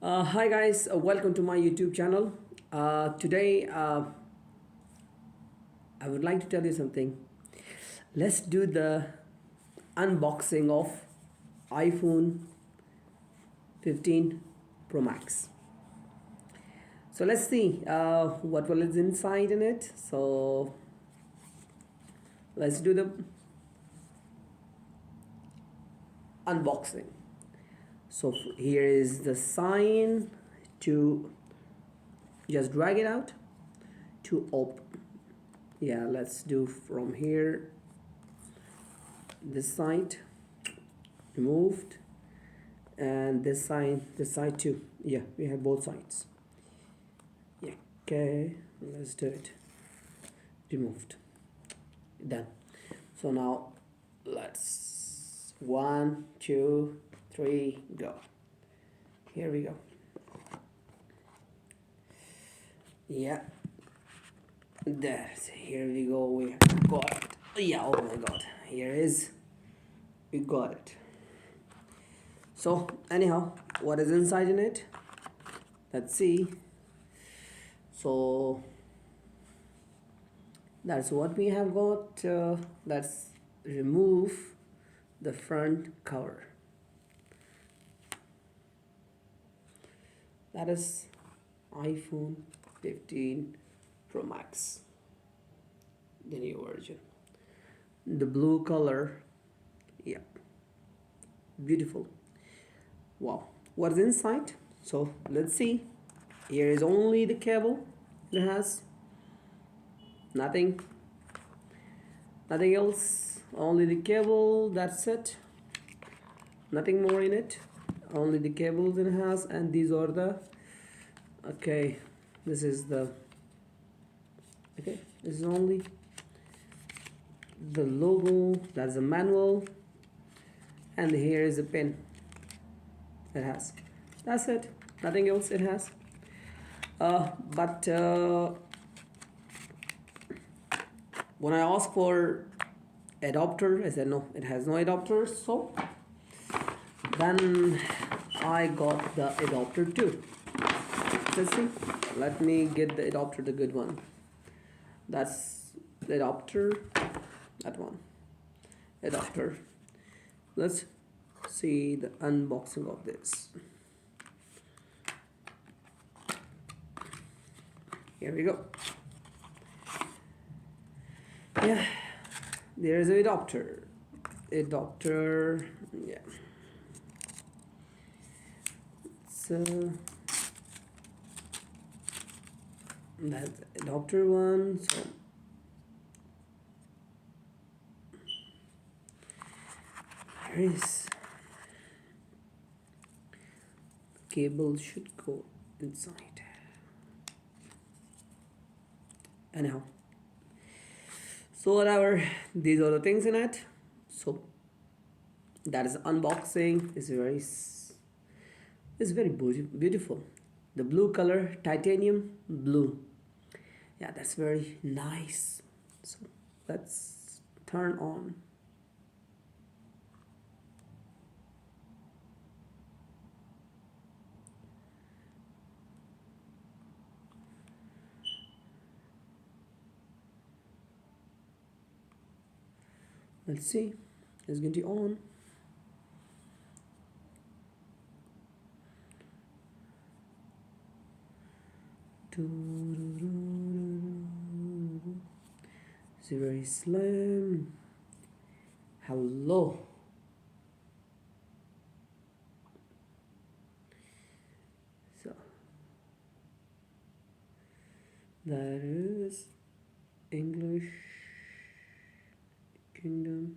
Hi guys, welcome to my YouTube channel. Today I would like to tell you something. Let's do the unboxing of iPhone 15 Pro Max. So let's see what is inside in it. So let's do the unboxing. So here is the sign to just drag it out to open. Yeah, let's do from here. This side removed, and this side too. Yeah, we have both sides. Yeah, okay, let's do it. Removed. Done. So now let's 1 2 3 go. Here we go. Yeah, that's here we go. We got it. Yeah, oh my god, here is, we got it. So anyhow, what is inside in it? Let's see. So that's what we have got. Let's remove the front cover. That is iPhone 15 Pro Max, the new version. The blue color, yeah, beautiful. Wow, what's inside? So let's see. Here is only the cable. It has nothing else, only the cable. That's it, nothing more in it, only the cables it has. And these are the, okay, this is the, okay, this is only the logo. That's the manual, and here is a pin it has. That's it, nothing else it has. But when I asked for adapter, I said no, it has no adapter. So then I got the adapter too. Let's see. Let me get the adapter, the good one. That's the adapter. That one. Adapter. Let's see the unboxing of this. Here we go. Yeah, there is a adapter. Adapter. Yeah. So that's adapter one. So there is, cable should go inside. Anyhow, so whatever, these are the things in it. So that is unboxing. It's very beautiful. The blue color, titanium blue. Yeah, that's very nice. So let's turn on. Let's see, it's going to be on. It's very slim. Hello. So that is English Kingdom.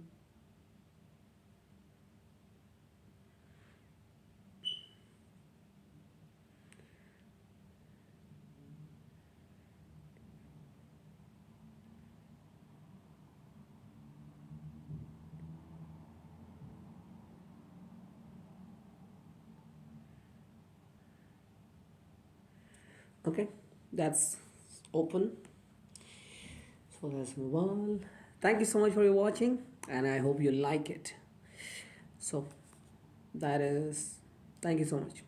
Okay, that's open. So let's move on. Thank you so much for your watching, and I hope you like it. So that is, thank you so much.